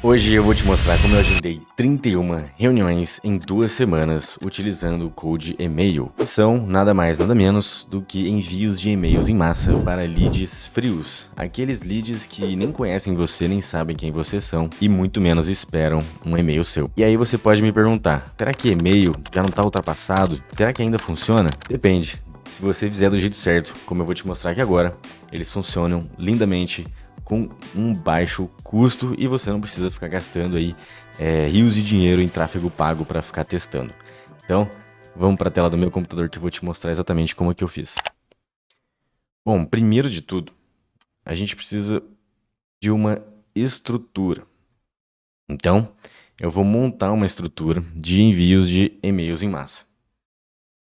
Hoje eu vou te mostrar como eu agendei 31 reuniões em 2 semanas utilizando o Cold Email, que são nada mais nada menos do que envios de e-mails em massa para leads frios, aqueles leads que nem conhecem você, nem sabem quem vocês são e muito menos esperam um e-mail seu. E aí você pode me perguntar, será que e-mail já não está ultrapassado? Será que ainda funciona? Depende. Se você fizer do jeito certo, como eu vou te mostrar aqui agora, eles funcionam lindamente com um baixo custo e você não precisa ficar gastando aí rios de dinheiro em tráfego pago para ficar testando. Então, vamos para a tela do meu computador que eu vou te mostrar exatamente como é que eu fiz. Bom, primeiro de tudo, a gente precisa de uma estrutura. Então, eu vou montar uma estrutura de envios de e-mails em massa.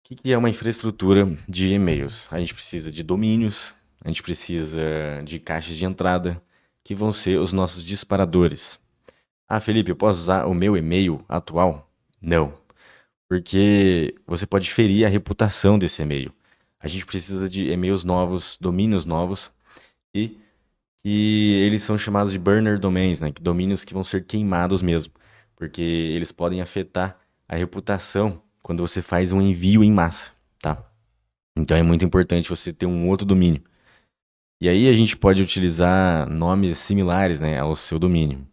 O que é uma infraestrutura de e-mails? A gente precisa de domínios, a gente precisa de caixas de entrada, que vão ser os nossos disparadores. Ah, Felipe, eu posso usar o meu e-mail atual? Não, porque você pode ferir a reputação desse e-mail. A gente precisa de e-mails novos, domínios novos e eles são chamados de burner domains, né? Domínios que vão ser queimados mesmo, porque eles podem afetar a reputação quando você faz um envio em massa, tá? Então é muito importante você ter um outro domínio. E aí a gente pode utilizar nomes similares, né, ao seu domínio.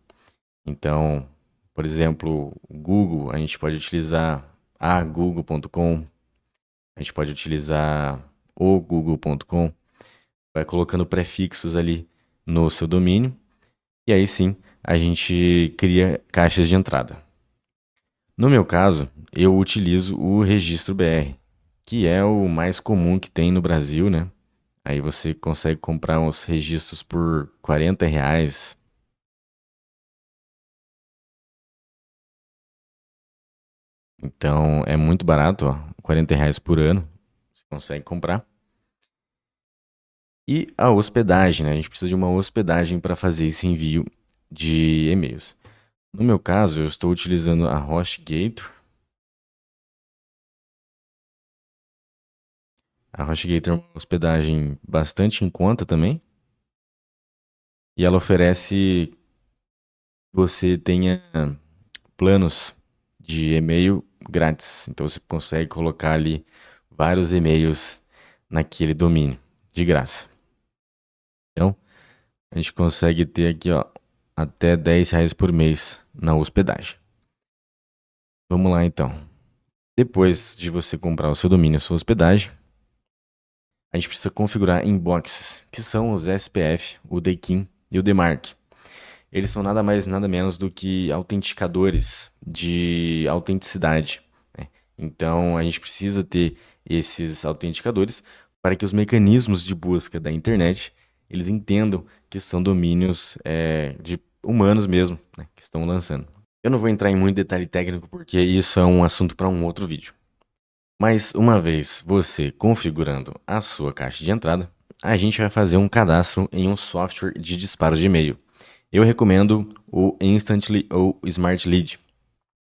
Então, por exemplo, o Google, a gente pode utilizar a google.com, a gente pode utilizar o google.com, vai colocando prefixos ali no seu domínio, e aí sim a gente cria caixas de entrada. No meu caso, eu utilizo o Registro BR, que é o mais comum que tem no Brasil, né? Aí você consegue comprar uns registros por R$ 40. Então é muito barato, ó, R$ 40 por ano, você consegue comprar. E a hospedagem, né? A gente precisa de uma hospedagem para fazer esse envio de e-mails. No meu caso, eu estou utilizando a HostGator. A HostGator é uma hospedagem bastante em conta também. E ela oferece que você tenha planos de e-mail grátis. Então você consegue colocar ali vários e-mails naquele domínio, de graça. Então, a gente consegue ter aqui, ó, até R$ 10 por mês na hospedagem. Vamos lá, então. Depois de você comprar o seu domínio e a sua hospedagem, a gente precisa configurar inboxes, que são os SPF, o DKIM e o DMARC. Eles são nada mais nada menos do que autenticadores de autenticidade, né? Então a gente precisa ter esses autenticadores para que os mecanismos de busca da internet eles entendam que são domínios de humanos mesmo, né, que estão lançando. Eu não vou entrar em muito detalhe técnico porque isso é um assunto para um outro vídeo. Mas uma vez você configurando a sua caixa de entrada, a gente vai fazer um cadastro em um software de disparo de e-mail. Eu recomendo o Instantly ou Smart Lead,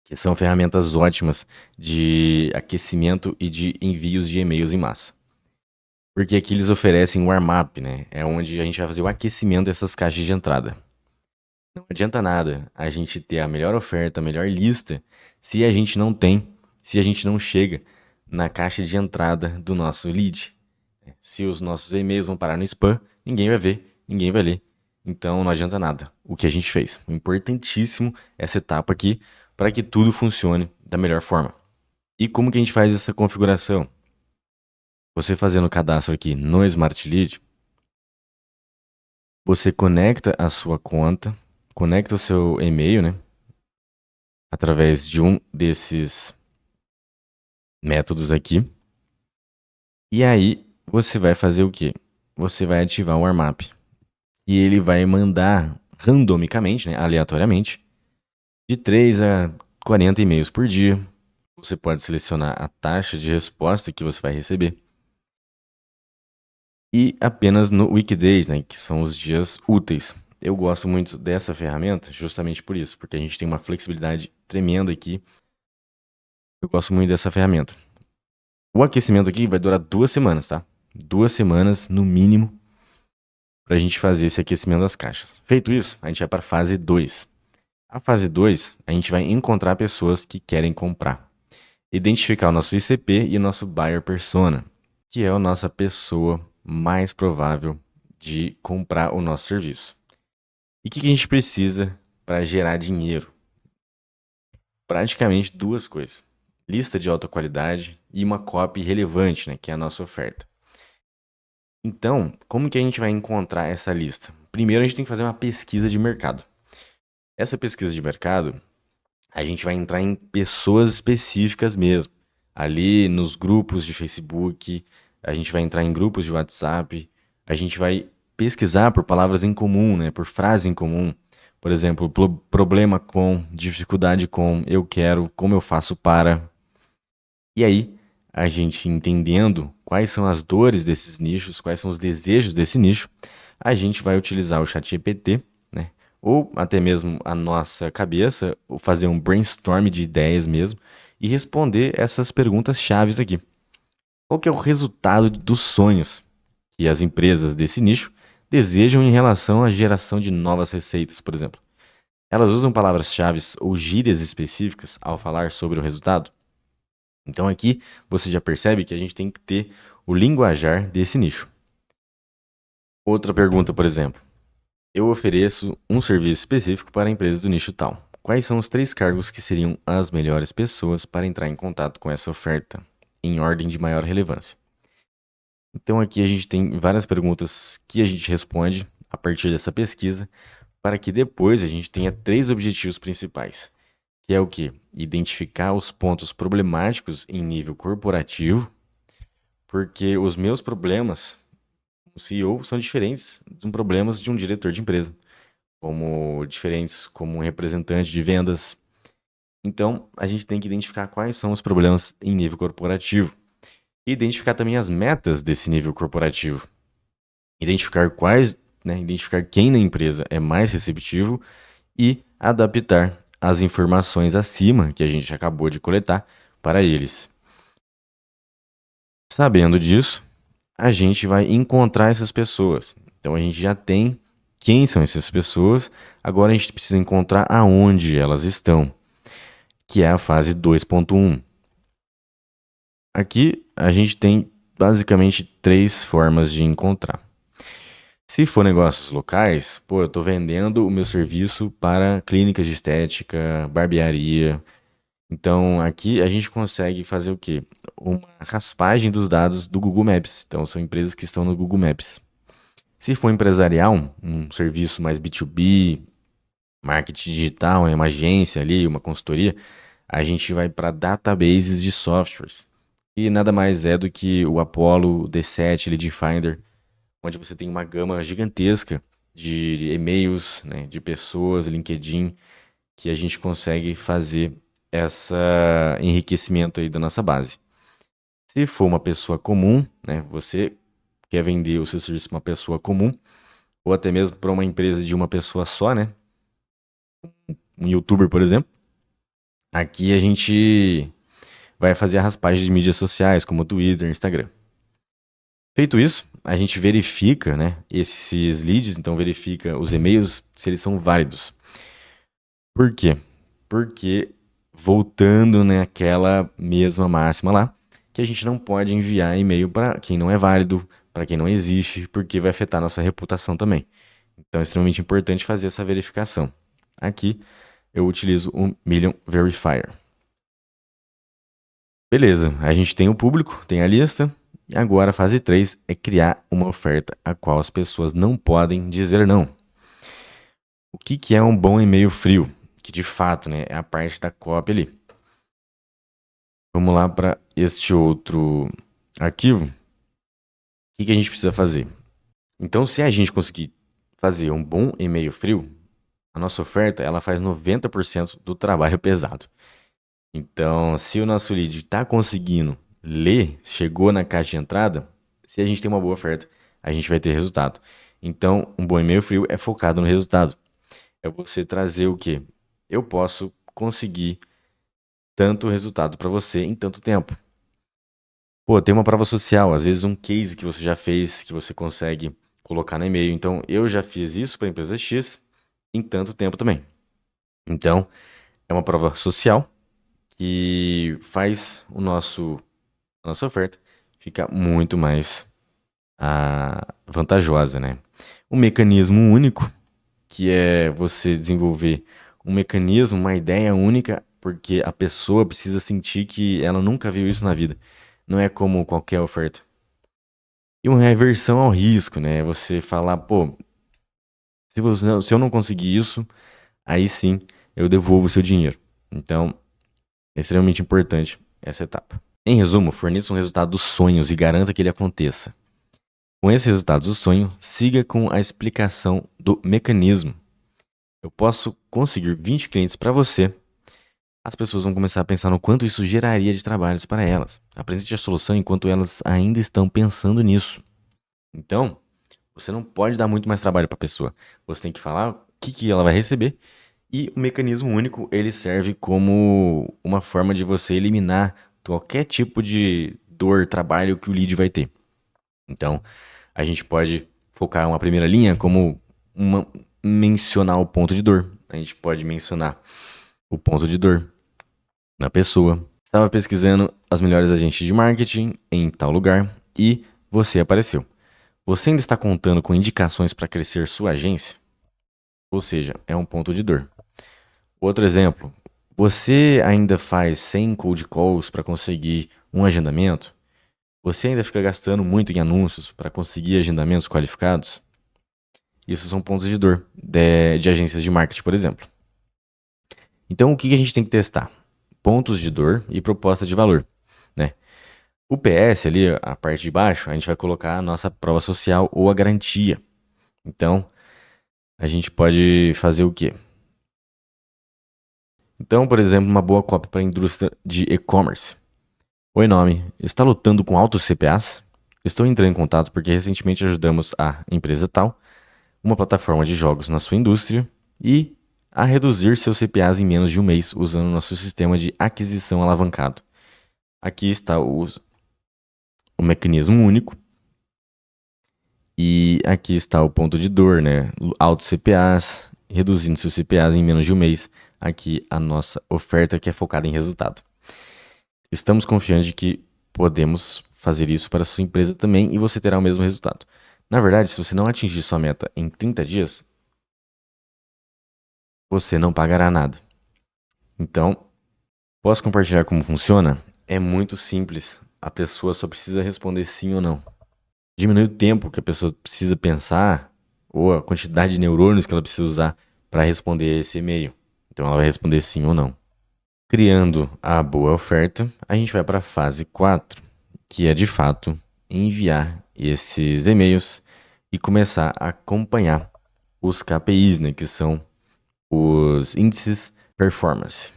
que são ferramentas ótimas de aquecimento e de envios de e-mails em massa. Porque aqui eles oferecem o warm-up, né? É onde a gente vai fazer o aquecimento dessas caixas de entrada. Não adianta nada a gente ter a melhor oferta, a melhor lista, se a gente não tem, se a gente não chega na caixa de entrada do nosso lead. Se os nossos e-mails vão parar no spam, ninguém vai ver, ninguém vai ler. Então não adianta nada o que a gente fez. Importantíssimo essa etapa aqui para que tudo funcione da melhor forma. E como que a gente faz essa configuração? Você fazendo o cadastro aqui no Smart Lead, você conecta a sua conta, conecta o seu e-mail, né? Através de um desses métodos aqui. E aí você vai fazer o quê? Você vai ativar o warm-up. E ele vai mandar randomicamente, né, aleatoriamente, de 3 a 40 e-mails por dia. Você pode selecionar a taxa de resposta que você vai receber. E apenas no weekdays, né, que são os dias úteis. Eu gosto muito dessa ferramenta justamente por isso, porque a gente tem uma flexibilidade tremenda aqui. Eu gosto muito dessa ferramenta. O aquecimento aqui vai durar 2 semanas, tá? 2 semanas no mínimo para a gente fazer esse aquecimento das caixas. Feito isso, a gente vai para a fase 2. A fase 2, a gente vai encontrar pessoas que querem comprar. Identificar o nosso ICP e o nosso buyer persona, que é a nossa pessoa mais provável de comprar o nosso serviço. E o que a gente precisa para gerar dinheiro? Praticamente duas coisas: lista de alta qualidade e uma copy relevante, né, que é a nossa oferta. Então, como que a gente vai encontrar essa lista? Primeiro, a gente tem que fazer uma pesquisa de mercado. Essa pesquisa de mercado, a gente vai entrar em pessoas específicas mesmo. Ali nos grupos de Facebook, a gente vai entrar em grupos de WhatsApp, a gente vai pesquisar por palavras em comum, né, por frase em comum. Por exemplo, problema com, dificuldade com, eu quero, como eu faço para. E aí, a gente entendendo quais são as dores desses nichos, quais são os desejos desse nicho, a gente vai utilizar o ChatGPT, né? Ou até mesmo a nossa cabeça, ou fazer um brainstorm de ideias mesmo e responder essas perguntas chaves aqui. Qual que é o resultado dos sonhos que as empresas desse nicho desejam em relação à geração de novas receitas, por exemplo? Elas usam palavras-chave ou gírias específicas ao falar sobre o resultado? Então aqui você já percebe que a gente tem que ter o linguajar desse nicho. Outra pergunta, por exemplo: eu ofereço um serviço específico para empresas do nicho tal. Quais são os 3 cargos que seriam as melhores pessoas para entrar em contato com essa oferta, em ordem de maior relevância? Então aqui a gente tem várias perguntas que a gente responde a partir dessa pesquisa, para que depois a gente tenha 3 objetivos principais, que é o que? Identificar os pontos problemáticos em nível corporativo, porque os meus problemas como CEO são diferentes dos problemas de um diretor de empresa, como diferentes como um representante de vendas. Então, a gente tem que identificar quais são os problemas em nível corporativo. E identificar também as metas desse nível corporativo. Identificar identificar quem na empresa é mais receptivo e adaptar as informações acima que a gente acabou de coletar para eles. Sabendo disso, a gente vai encontrar essas pessoas. Então a gente já tem quem são essas pessoas, agora a gente precisa encontrar aonde elas estão, que é a fase 2.1. Aqui a gente tem basicamente 3 formas de encontrar. Se for negócios locais, pô, eu estou vendendo o meu serviço para clínicas de estética, barbearia. Então aqui a gente consegue fazer o quê? Uma raspagem dos dados do Google Maps. Então são empresas que estão no Google Maps. Se for empresarial, um serviço mais B2B, marketing digital, uma agência ali, uma consultoria, a gente vai para databases de softwares. E nada mais é do que o Apollo, o D7, Lead Finder, onde você tem uma gama gigantesca de e-mails, né, de pessoas, LinkedIn, que a gente consegue fazer esse enriquecimento aí da nossa base. Se for uma pessoa comum, né, você quer vender o seu serviço para uma pessoa comum, ou até mesmo para uma empresa de uma pessoa só, né? Um youtuber, por exemplo. Aqui a gente vai fazer a raspagem de mídias sociais, como Twitter, Instagram. Feito isso, a gente verifica, né, esses leads, então verifica os e-mails se eles são válidos. Por quê? Porque voltando naquela mesma máxima lá, que a gente não pode enviar e-mail para quem não é válido, para quem não existe, porque vai afetar nossa reputação também. Então é extremamente importante fazer essa verificação. Aqui eu utilizo o Million Verifier. Beleza, a gente tem o público, tem a lista. E agora a fase 3 é criar uma oferta a qual as pessoas não podem dizer não. O que é um bom e-mail frio? Que de fato, né, é a parte da cópia ali. Vamos lá para este outro arquivo. O que a gente precisa fazer? Então, se a gente conseguir fazer um bom e-mail frio, a nossa oferta ela faz 90% do trabalho pesado. Então, se o nosso lead está conseguindo ler, chegou na caixa de entrada, se a gente tem uma boa oferta, a gente vai ter resultado. Então, um bom e-mail frio é focado no resultado. É você trazer o quê? Eu posso conseguir tanto resultado para você em tanto tempo. Pô, tem uma prova social, às vezes um case que você já fez, que você consegue colocar no e-mail. Então, eu já fiz isso para a empresa X em tanto tempo também. Então, é uma prova social que faz a nossa oferta ficar muito mais vantajosa, né? Um mecanismo único, que é você desenvolver um mecanismo, uma ideia única, porque a pessoa precisa sentir que ela nunca viu isso na vida. Não é como qualquer oferta. E uma reversão ao risco, né? Você falar, pô, se eu não conseguir isso, aí sim eu devolvo o seu dinheiro. Então, é extremamente importante essa etapa. Em resumo, forneça um resultado dos sonhos e garanta que ele aconteça. Com esses resultados do sonho, siga com a explicação do mecanismo. Eu posso conseguir 20 clientes para você. As pessoas vão começar a pensar no quanto isso geraria de trabalhos para elas. Apresente a solução enquanto elas ainda estão pensando nisso. Então, você não pode dar muito mais trabalho para a pessoa. Você tem que falar o que ela vai receber. E o mecanismo único, ele serve como uma forma de você eliminar qualquer tipo de dor, trabalho que o lead vai ter. Então, a gente pode focar uma primeira linha como mencionar o ponto de dor. A gente pode mencionar o ponto de dor na pessoa. Estava pesquisando as melhores agentes de marketing em tal lugar e você apareceu. Você ainda está contando com indicações para crescer sua agência? Ou seja, é um ponto de dor. Outro exemplo, você ainda faz 100 cold calls para conseguir um agendamento? Você ainda fica gastando muito em anúncios para conseguir agendamentos qualificados? Isso são pontos de dor de agências de marketing, por exemplo. Então, o que a gente tem que testar? Pontos de dor e proposta de valor, né? O PS ali, a parte de baixo, a gente vai colocar a nossa prova social ou a garantia. Então, a gente pode fazer o quê? Então, por exemplo, uma boa cópia para a indústria de e-commerce. Oi, nome. Está lutando com altos CPAs? Estou entrando em contato porque recentemente ajudamos a empresa tal, uma plataforma de jogos na sua indústria, e a reduzir seus CPAs em menos de um mês usando nosso sistema de aquisição alavancado. Aqui está o mecanismo único e aqui está o ponto de dor, né? Altos CPAs, reduzindo seus CPAs em menos de um mês. Aqui a nossa oferta que é focada em resultado. Estamos confiantes de que podemos fazer isso para a sua empresa também e você terá o mesmo resultado. Na verdade, se você não atingir sua meta em 30 dias, você não pagará nada. Então, posso compartilhar como funciona? É muito simples. A pessoa só precisa responder sim ou não. Diminui o tempo que a pessoa precisa pensar ou a quantidade de neurônios que ela precisa usar para responder esse e-mail. Então, ela vai responder sim ou não. Criando a boa oferta, a gente vai para a fase 4, que é de fato enviar esses e-mails e começar a acompanhar os KPIs, né, que são os índices performance.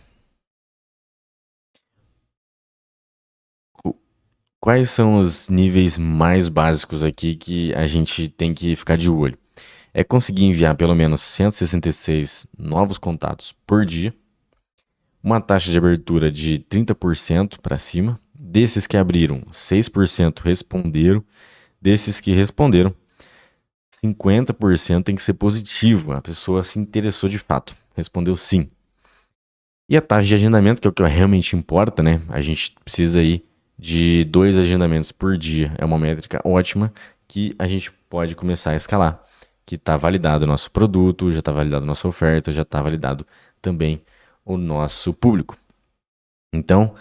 Quais são os níveis mais básicos aqui que a gente tem que ficar de olho? É conseguir enviar pelo menos 166 novos contatos por dia, uma taxa de abertura de 30% para cima. Desses que abriram, 6% responderam. Desses que responderam, 50% tem que ser positivo. A pessoa se interessou de fato, respondeu sim. E a taxa de agendamento, que é o que realmente importa, né? A gente precisa aí de 2 agendamentos por dia. É uma métrica ótima que a gente pode começar a escalar. Que está validado o nosso produto, já está validado a nossa oferta, já está validado também o nosso público. Então,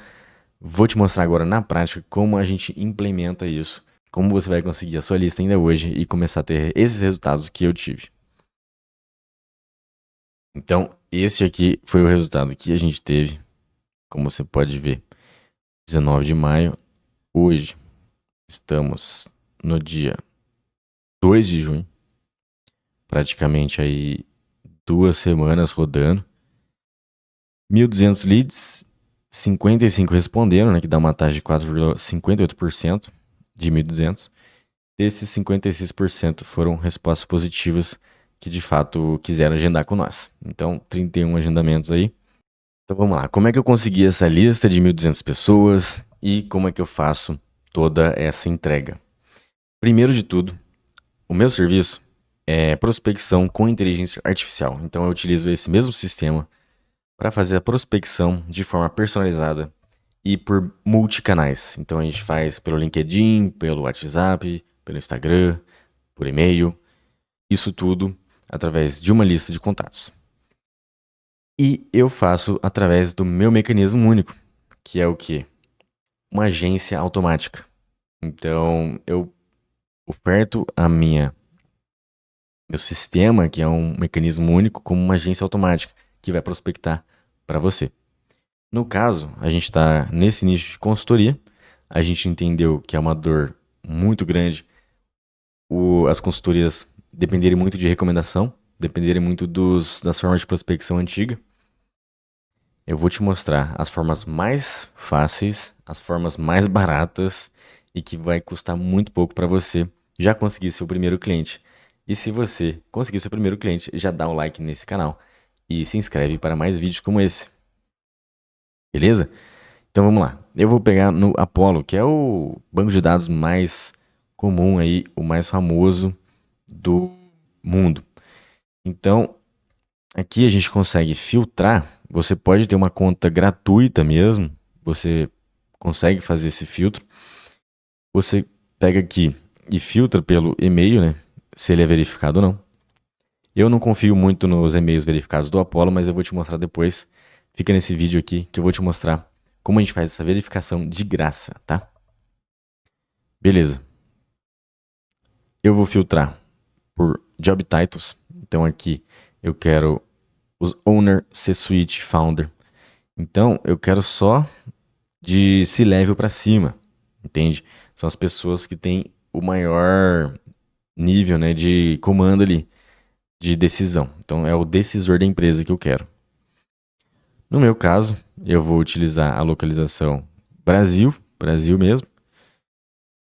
vou te mostrar agora na prática como a gente implementa isso, como você vai conseguir a sua lista ainda hoje e começar a ter esses resultados que eu tive. Então, esse aqui foi o resultado que a gente teve, como você pode ver, 19 de maio. Hoje estamos no dia 2 de junho, praticamente aí 2 semanas rodando. 1.200 leads, 55 responderam, né, que dá uma taxa de 4,58% de 1.200. Desses 56% foram respostas positivas que de fato quiseram agendar com nós. Então, 31 agendamentos aí. Então vamos lá, como é que eu consegui essa lista de 1.200 pessoas e como é que eu faço toda essa entrega? Primeiro de tudo, o meu serviço é prospecção com inteligência artificial. Então eu utilizo esse mesmo sistema para fazer a prospecção de forma personalizada e por multicanais. Então a gente faz pelo LinkedIn, pelo WhatsApp, pelo Instagram, por e-mail, isso tudo através de uma lista de contatos. E eu faço através do meu mecanismo único, que é o quê? Uma agência automática. Então eu oferto meu sistema, que é um mecanismo único, como uma agência automática que vai prospectar para você. No caso, a gente está nesse nicho de consultoria, a gente entendeu que é uma dor muito grande as consultorias dependerem muito de recomendação, dependerem muito das formas de prospecção antiga. Eu vou te mostrar as formas mais fáceis, as formas mais baratas e que vai custar muito pouco para você já conseguir seu primeiro cliente. E se você conseguir seu primeiro cliente, já dá um like nesse canal e se inscreve para mais vídeos como esse. Beleza? Então vamos lá. Eu vou pegar no Apollo, que é o banco de dados mais comum aí, o mais famoso do mundo. Então, aqui a gente consegue filtrar. Você pode ter uma conta gratuita mesmo. Você consegue fazer esse filtro. Você pega aqui e filtra pelo e-mail, né? Se ele é verificado ou não. Eu não confio muito nos e-mails verificados do Apollo, mas eu vou te mostrar depois. Fica nesse vídeo aqui que eu vou te mostrar como a gente faz essa verificação de graça, tá? Beleza. Eu vou filtrar por Job Titles. Então aqui eu quero os Owner, C-Suite, Founder. Então eu quero só de C-Level para cima, entende? São as pessoas que têm o maior nível, né, de comando ali, de decisão. Então é o decisor da empresa que eu quero. No meu caso, eu vou utilizar a localização Brasil, Brasil mesmo.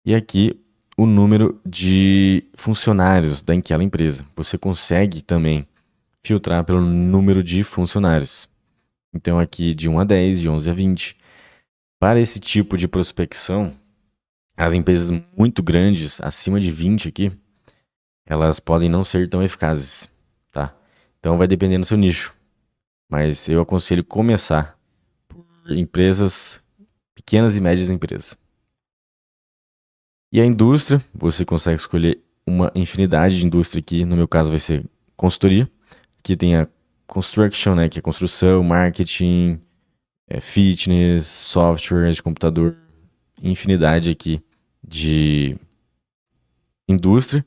E aqui o número de funcionários daquela empresa. Você consegue também filtrar pelo número de funcionários. Então aqui de 1 a 10, de 11 a 20. Para esse tipo de prospecção, as empresas muito grandes, acima de 20 aqui, elas podem não ser tão eficazes, tá? Então vai depender do seu nicho. Mas eu aconselho começar por empresas, pequenas e médias empresas. E a indústria, você consegue escolher uma infinidade de indústria aqui. No meu caso vai ser consultoria. Aqui tem a construction, né, que é construção, marketing, fitness, software de computador, infinidade aqui de indústria.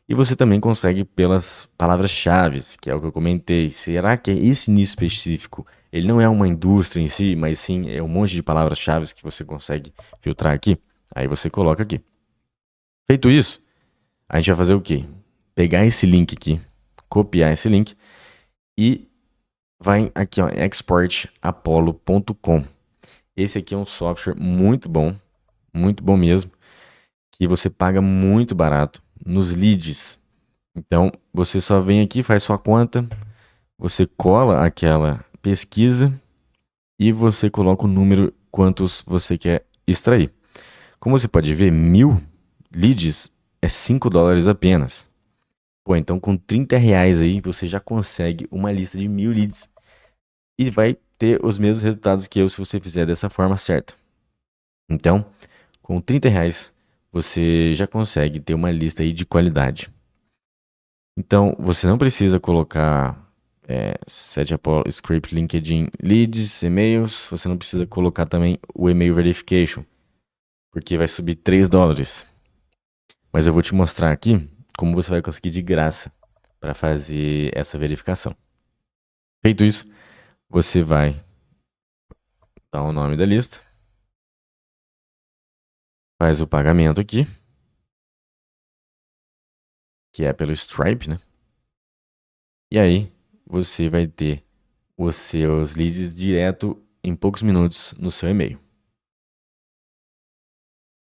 E você também consegue pelas palavras-chave, que é o que eu comentei. Será que esse nicho específico, ele não é uma indústria em si, mas sim é um monte de palavras-chave que você consegue filtrar aqui? Aí você coloca aqui. Feito isso, a gente vai fazer o quê? Pegar esse link aqui, copiar esse link e vai aqui, ó, exportapollo.com. Esse aqui é um software muito bom mesmo, que você paga muito barato nos leads. Então, você só vem aqui, faz sua conta, você cola aquela pesquisa e você coloca o número, quantos você quer extrair. Como você pode ver, 1000 leads é $5 apenas. Pô, então com R$ 30 aí, você já consegue uma lista de 1000 leads. E vai ter os mesmos resultados que eu se você fizer dessa forma certa. Então, com R$ 30, você já consegue ter uma lista aí de qualidade. Então, você não precisa colocar Set Apollo, Script, LinkedIn, Leads, e-mails. Você não precisa colocar também o e-mail verification, porque vai subir $3. Mas eu vou te mostrar aqui como você vai conseguir de graça para fazer essa verificação. Feito isso, você vai dar o nome da lista, faz o pagamento aqui, que é pelo Stripe, né? E aí você vai ter os seus leads direto em poucos minutos no seu e-mail.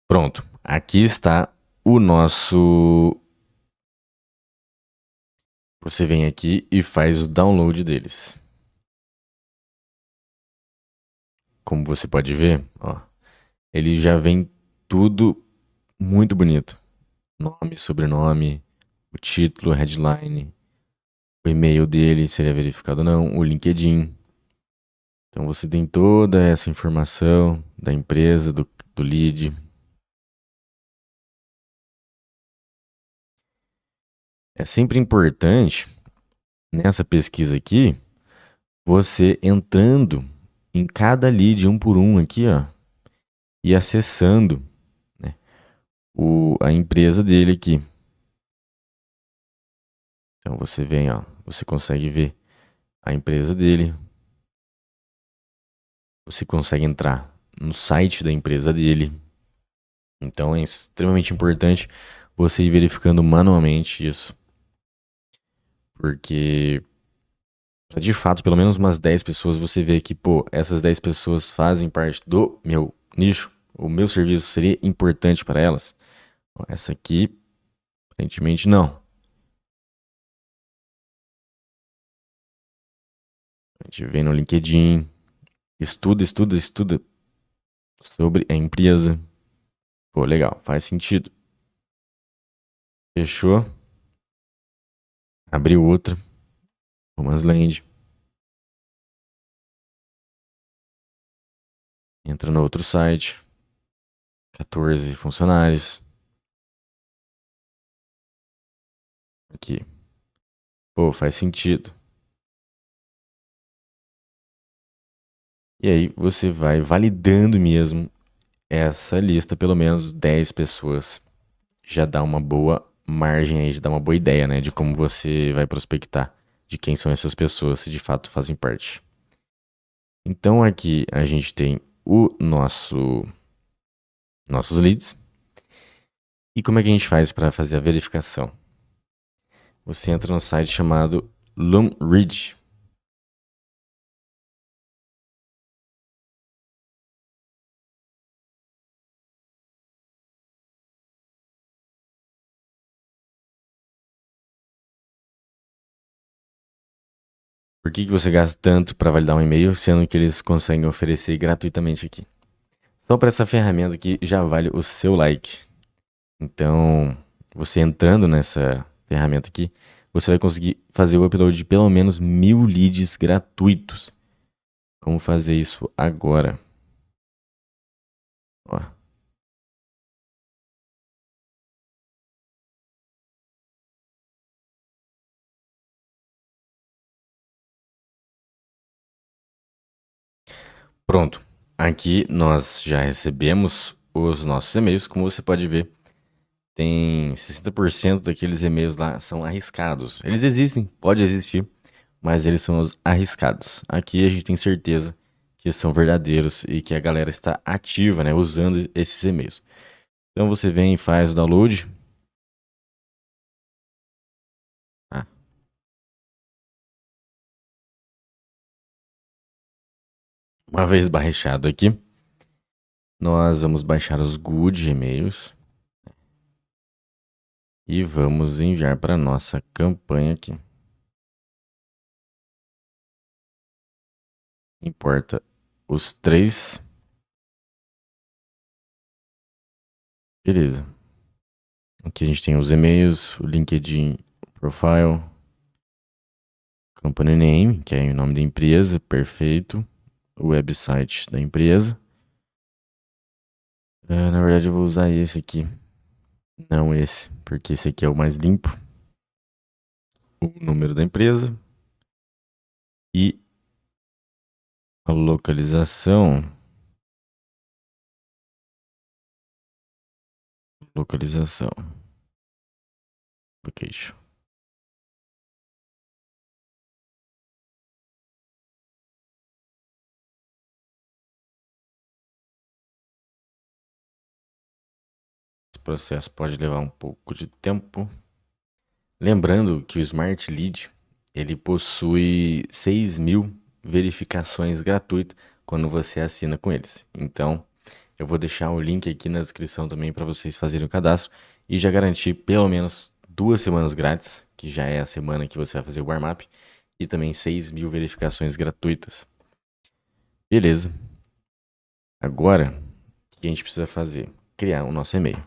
Pronto, aqui está o nosso... Você vem aqui e faz o download deles. Como você pode ver, ó, ele já vem tudo muito bonito. Nome, sobrenome, o título, headline, o e-mail dele, se ele é verificado ou não, o LinkedIn. Então você tem toda essa informação da empresa, do lead. É sempre importante nessa pesquisa aqui você entrando em cada lead um por um aqui, ó, e acessando, né, a empresa dele aqui. Então você vem, ó, você consegue ver a empresa dele. Você consegue entrar no site da empresa dele. Então é extremamente importante você ir verificando manualmente isso. Porque, pra de fato, pelo menos umas 10 pessoas você vê que, pô, essas 10 pessoas fazem parte do meu nicho. O meu serviço seria importante para elas. Ó, essa aqui, aparentemente, não. A gente vem no LinkedIn, estuda sobre a empresa. Pô, legal, faz sentido. Fechou? Abriu outra. Romance Land. Entra no outro site. 14 funcionários. Aqui. Pô, faz sentido. E aí você vai validando mesmo essa lista, pelo menos 10 pessoas. Já dá uma boa margem aí, já dá uma boa ideia, né, de como você vai prospectar, de quem são essas pessoas, se de fato fazem parte. Então aqui a gente tem o nossos leads. E como é que a gente faz para fazer a verificação? Você entra no site chamado Loomread. Por que você gasta tanto para validar um e-mail, sendo que eles conseguem oferecer gratuitamente aqui? Só para essa ferramenta aqui já vale o seu like. Então, você entrando nessa ferramenta aqui, você vai conseguir fazer o upload de pelo menos 1000 leads gratuitos. Vamos fazer isso agora. Ó. Pronto. Aqui nós já recebemos os nossos e-mails. Como você pode ver, tem 60% daqueles e-mails lá são arriscados. Eles existem, pode existir, mas eles são os arriscados. Aqui a gente tem certeza que são verdadeiros e que a galera está ativa, né, usando esses e-mails. Então você vem e faz o download. Ah, uma vez baixado aqui, nós vamos baixar os good e-mails e vamos enviar para nossa campanha aqui. Importa os 3. Beleza. Aqui a gente tem os e-mails, o LinkedIn Profile, Company Name, que é o nome da empresa, perfeito. O website da empresa. Na verdade eu vou usar esse aqui. Não esse, porque esse aqui é o mais limpo. O número da empresa. E a localização. Localização. Location. Esse processo pode levar um pouco de tempo. Lembrando que o Smart Lead, ele possui 6.000 verificações gratuitas quando você assina com eles. Então, eu vou deixar o link aqui na descrição também para vocês fazerem o cadastro e já garantir pelo menos 2 semanas grátis, que já é a semana que você vai fazer o warm-up, e também 6.000 verificações gratuitas. Beleza. Agora, o que a gente precisa fazer? Criar o nosso e-mail.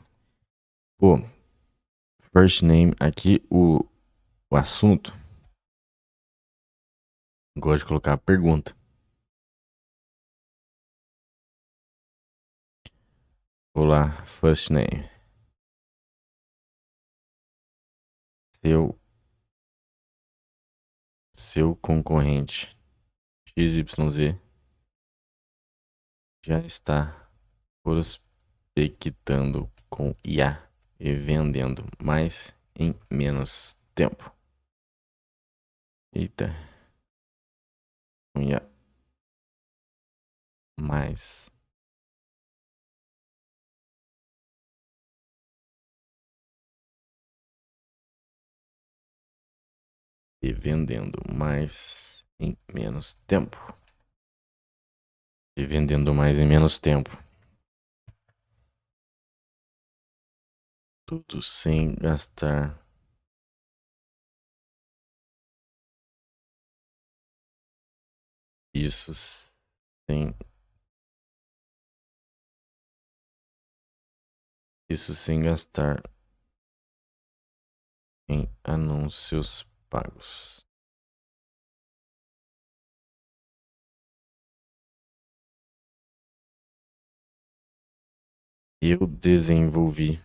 Pô, first name aqui, o assunto. Gosto de colocar a pergunta. Olá, first name. Seu concorrente XYZ já está prospectando com IA e vendendo mais em menos tempo. Eita, com IA mais e vendendo mais em menos tempo. E vendendo mais em menos tempo. Tudo sem gastar. Isso sem. Isso sem gastar em anúncios pagos. Eu desenvolvi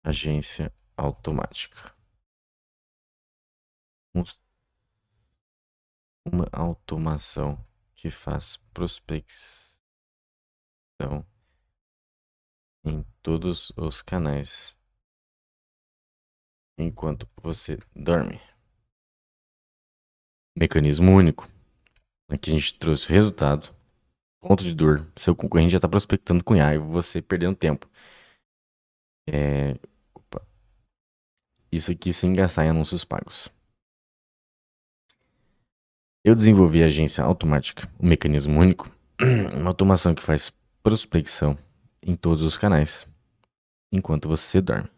agência automática. Uma automação que faz prospecção em todos os canais enquanto você dorme. Mecanismo único. Aqui a gente trouxe o resultado. Ponto de dor. Seu concorrente já está prospectando com IA e você perdendo tempo. Opa. Isso aqui sem gastar em anúncios pagos. Eu desenvolvi a agência automática, um mecanismo único, uma automação que faz prospecção em todos os canais, enquanto você dorme.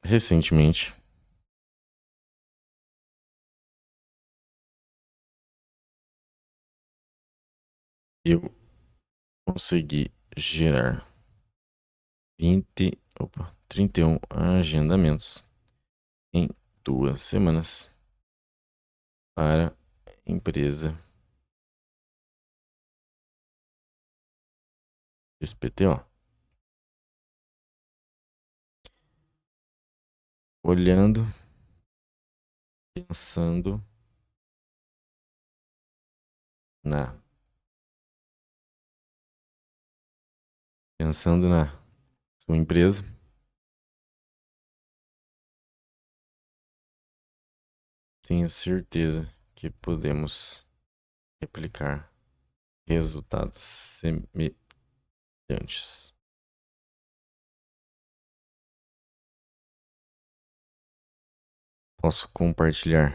Recentemente, eu consegui gerar 31 agendamentos em 2 semanas para a empresa XPTO. Olhando, pensando na sua empresa, tenho certeza que podemos replicar resultados semelhantes. Posso compartilhar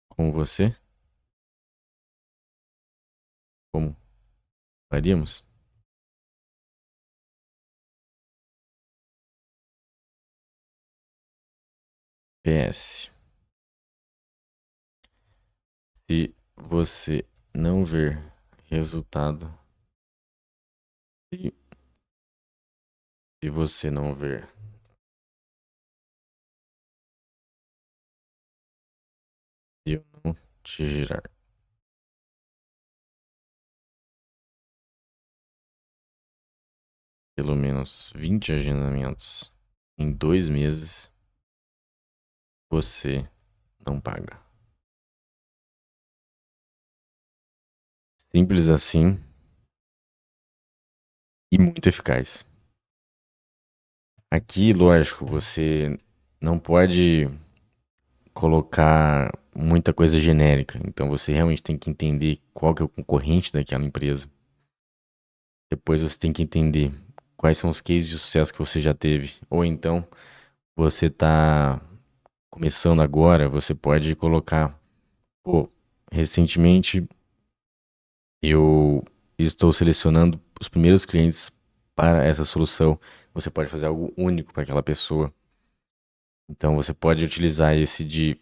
com você como faríamos? PS. Se você não ver resultado, se, se você não ver se eu não te gerar pelo menos 20 agendamentos em 2 meses, você não paga. Simples assim e muito eficaz. Aqui, lógico, você não pode colocar muita coisa genérica. Então você realmente tem que entender qual que é o concorrente daquela empresa. Depois você tem que entender quais são os cases de sucesso que você já teve. Ou então você está começando agora, você pode colocar, pô, recentemente eu estou selecionando os primeiros clientes para essa solução. Você pode fazer algo único para aquela pessoa. Então você pode utilizar esse de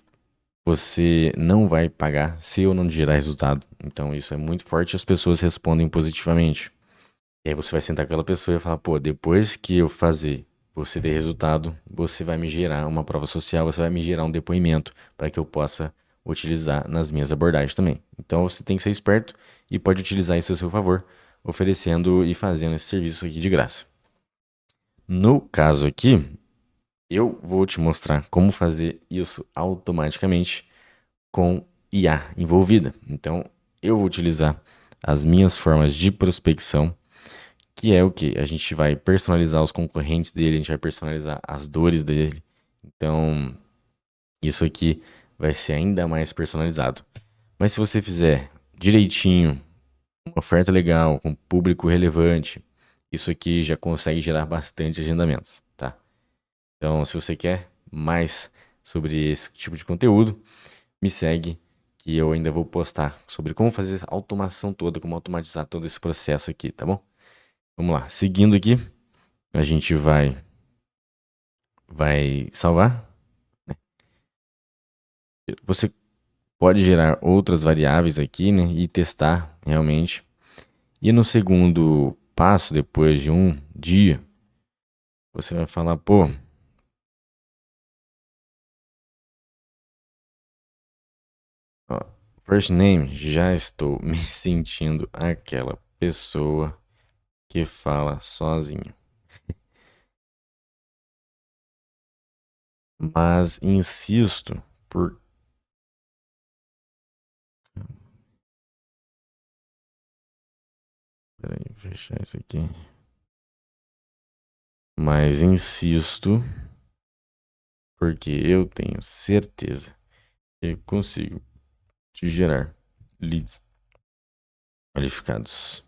você não vai pagar se eu não gerar resultado. Então isso é muito forte e as pessoas respondem positivamente. E aí você vai sentar com aquela pessoa e falar, pô, depois que eu fazer você ter resultado, você vai me gerar uma prova social, você vai me gerar um depoimento para que eu possa utilizar nas minhas abordagens também. Então você tem que ser esperto e pode utilizar isso a seu favor, oferecendo e fazendo esse serviço aqui de graça. No caso aqui, eu vou te mostrar como fazer isso automaticamente com IA envolvida. Então, eu vou utilizar as minhas formas de prospecção, que é o que? A gente vai personalizar os concorrentes dele, a gente vai personalizar as dores dele. Então, isso aqui vai ser ainda mais personalizado. Mas se você fizer direitinho, uma oferta legal, com público relevante, isso aqui já consegue gerar bastante agendamentos, tá? Então, se você quer mais sobre esse tipo de conteúdo, me segue que eu ainda vou postar sobre como fazer a automação toda, como automatizar todo esse processo aqui, tá bom? Vamos lá, seguindo aqui, a gente vai salvar. Você pode gerar outras variáveis aqui, né, e testar realmente. E no segundo passo, depois de um dia, você vai falar, pô, ó, first name, já estou me sentindo aquela pessoa que fala sozinho. Mas insisto por. Peraí, fechar isso aqui. Mas insisto porque eu tenho certeza que consigo te gerar leads qualificados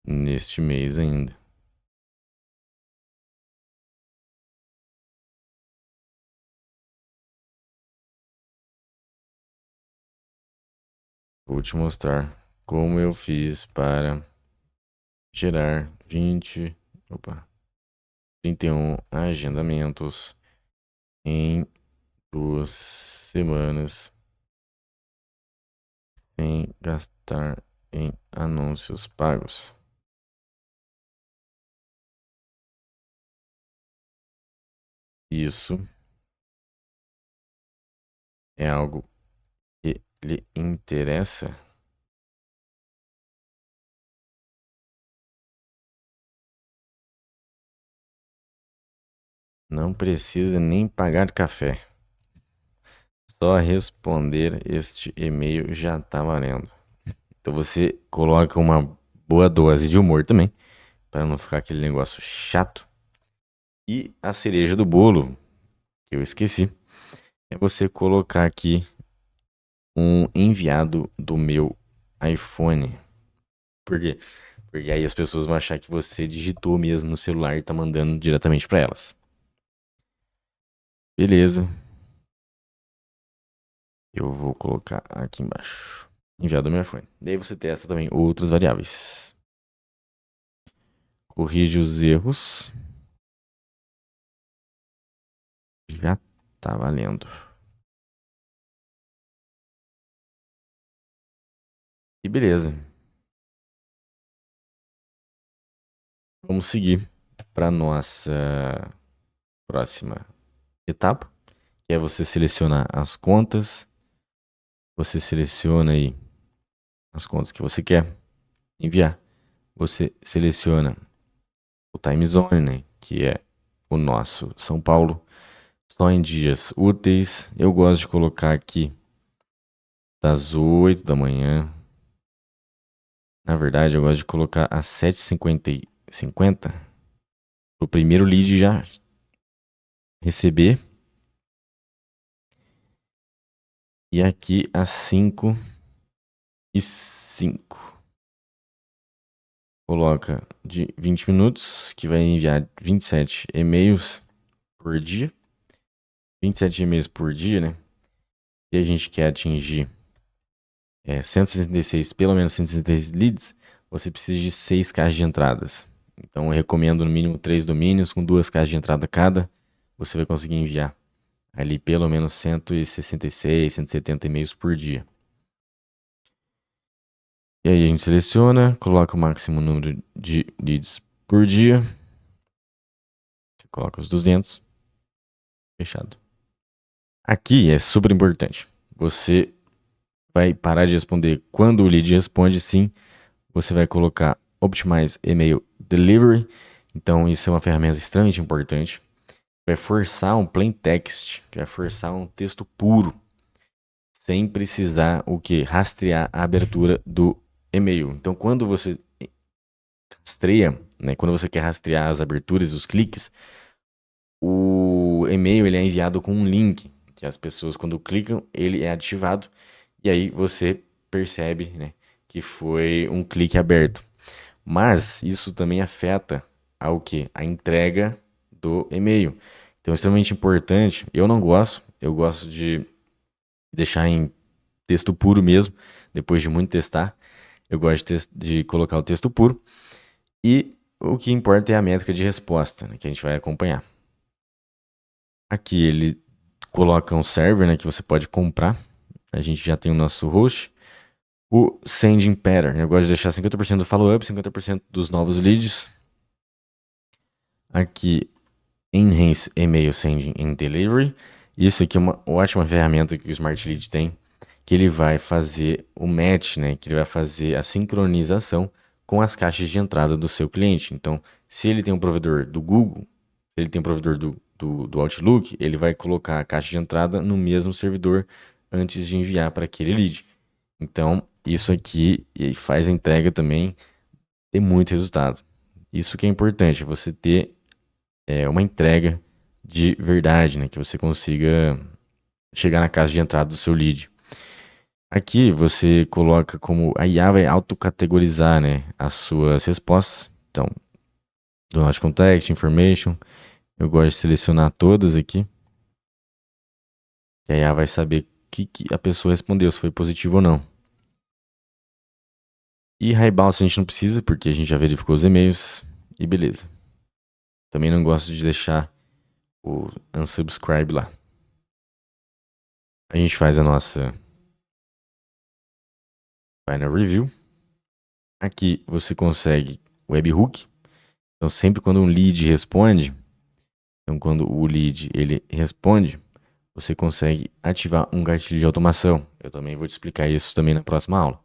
neste mês ainda. Vou te mostrar como eu fiz para gerar 31 agendamentos em 2 semanas sem gastar em anúncios pagos. Isso é algo que lhe interessa? Não precisa nem pagar café. Só responder este e-mail já tá valendo. Então você coloca uma boa dose de humor também, para não ficar aquele negócio chato. E a cereja do bolo, que eu esqueci, é você colocar aqui um enviado do meu iPhone. Por quê? Porque aí as pessoas vão achar que você digitou mesmo no celular e tá mandando diretamente para elas. Beleza. Eu vou colocar aqui embaixo. Enviado do meu iPhone. Daí você testa também outras variáveis. Corrige os erros. Já tá valendo. E beleza. Vamos seguir para nossa próxima etapa, que é você selecionar as contas. Você seleciona aí as contas que você quer enviar. Você seleciona o time zone, né, que é o nosso São Paulo, só em dias úteis. Eu gosto de colocar aqui das 8 da manhã. Na verdade, eu gosto de colocar às 7h50 o primeiro lead já receber. E aqui às 5h05. Coloca de 20 minutos, que vai enviar 27 e-mails por dia. 27 e-mails por dia, né? Se a gente quer atingir 166, pelo menos 166 leads, você precisa de 6 caixas de entradas. Então eu recomendo no mínimo 3 domínios com 2 caixas de entrada cada. Você vai conseguir enviar ali pelo menos 166, 170 e-mails por dia. E aí a gente seleciona, coloca o máximo número de leads por dia. coloca os 200. Fechado. Aqui é super importante. Você vai parar de responder quando o lead responde sim. Você vai colocar Optimize Email Delivery. Então, isso é uma ferramenta extremamente importante. Vai forçar um plain text, que vai forçar um texto puro, sem precisar o que? Rastrear a abertura do e-mail. Então, quando você rastreia, né, quando você quer rastrear as aberturas, os cliques, o e-mail ele é enviado com um link, que as pessoas quando clicam, ele é ativado, e aí você percebe, né, que foi um clique aberto. Mas isso também afeta ao que? A entrega do e-mail. Então é extremamente importante. Eu não gosto, eu gosto de deixar em texto puro mesmo, depois de muito testar. Eu gosto de colocar o texto puro. E o que importa é a métrica de resposta, né, que a gente vai acompanhar. Aqui ele coloca um server, né, que você pode comprar. A gente já tem o nosso host. O sending pattern, eu gosto de deixar 50% do follow-up, 50% dos novos leads. Aqui, Enhance Email Sending and Delivery. Isso aqui é uma ótima ferramenta que o Smart Lead tem, que ele vai fazer o match, né? Que ele vai fazer a sincronização com as caixas de entrada do seu cliente. Então, se ele tem um provedor do Google, se ele tem um provedor do Outlook, ele vai colocar a caixa de entrada no mesmo servidor antes de enviar para aquele lead. Então, isso aqui faz a entrega também ter muito resultado. Isso que é importante, você ter uma entrega de verdade, né? Que você consiga chegar na casa de entrada do seu lead. Aqui você coloca como a IA vai autocategorizar, né, as suas respostas. Então, do not contact, information. Eu gosto de selecionar todas aqui. Que a IA vai saber o que a pessoa respondeu, se foi positivo ou não. E high bounce a gente não precisa, porque a gente já verificou os e-mails. E beleza. Também não gosto de deixar o unsubscribe lá. A gente faz a nossa final review. Aqui você consegue webhook. Então sempre quando um lead responde, então quando o lead ele responde, você consegue ativar um gatilho de automação. Eu também vou te explicar isso também na próxima aula.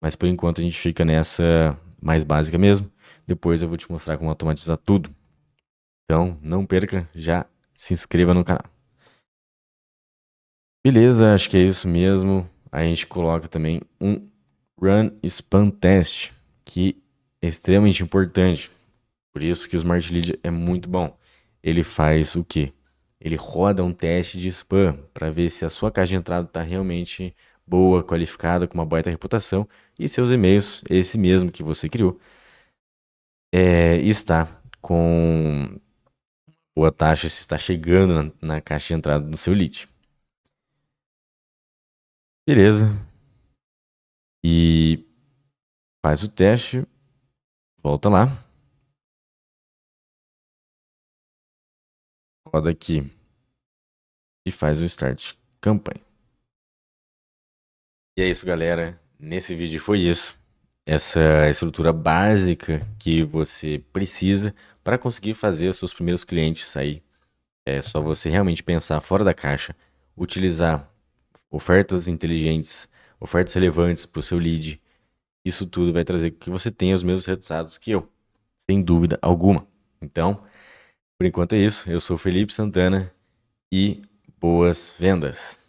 Mas por enquanto a gente fica nessa mais básica mesmo. Depois eu vou te mostrar como automatizar tudo. Então não perca, já se inscreva no canal. Beleza, acho que é isso mesmo. A gente coloca também um Run Spam Test, que é extremamente importante. Por isso que o Smart Lead é muito bom. Ele faz o quê? Ele roda um teste de spam para ver se a sua caixa de entrada está realmente boa, qualificada, com uma baita reputação e seus e-mails, esse mesmo que você criou, está com boa taxa, se está chegando na caixa de entrada do seu lead. Beleza. E faz o teste, volta lá, roda aqui e faz o start campanha. E é isso, galera. Nesse vídeo foi isso. Essa estrutura básica que você precisa para conseguir fazer os seus primeiros clientes sair. É só você realmente pensar fora da caixa, utilizar ofertas inteligentes, ofertas relevantes para o seu lead. Isso tudo vai trazer que você tenha os mesmos resultados que eu, sem dúvida alguma. Então, por enquanto é isso. Eu sou o Felipe Santana e boas vendas!